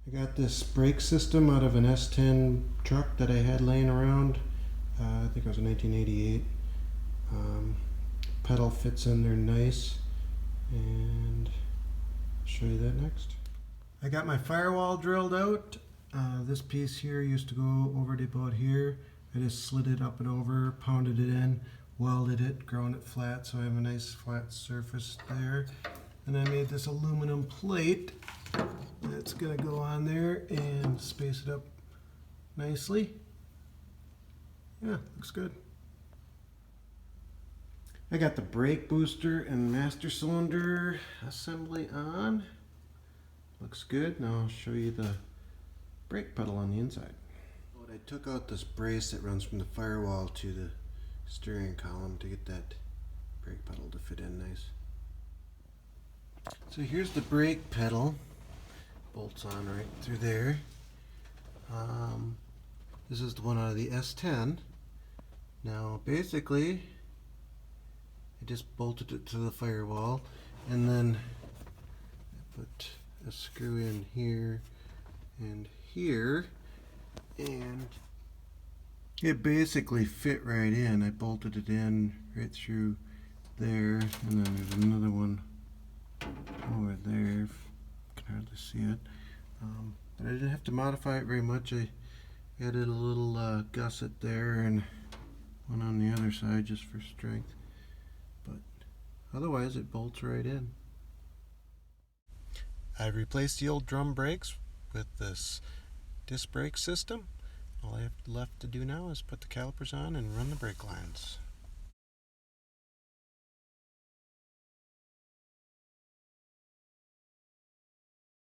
I got this brake system out of an S-10 truck that I had laying around. I think it was a 1988. Pedal fits in there nice, and I'll show you that next. I got my firewall drilled out. This piece here used to go over to about here. I just slid it up and over, pounded it in, welded it, ground it flat so I have a nice flat surface there. And I made this aluminum plate that's going to go on there and space it up nicely. Yeah, looks good. I got the brake booster and master cylinder assembly on. Looks good. Now I'll show you the brake pedal on the inside. I took out this brace that runs from the firewall to the steering column to get that brake pedal to fit in nice. So here's the brake pedal. Bolts on right through there. This is the one out of the S-10. Now basically I just bolted it to the firewall, and then I put a screw in here and here, and it basically fit right in. I bolted it in right through there, and then there's another one over there. You can hardly see it, but I didn't have to modify it very much. I added a little gusset there and one on the other side just for strength, but otherwise it bolts right in. I've replaced the old drum brakes with this disc brake system. All I have left to do now is put the calipers on and run the brake lines.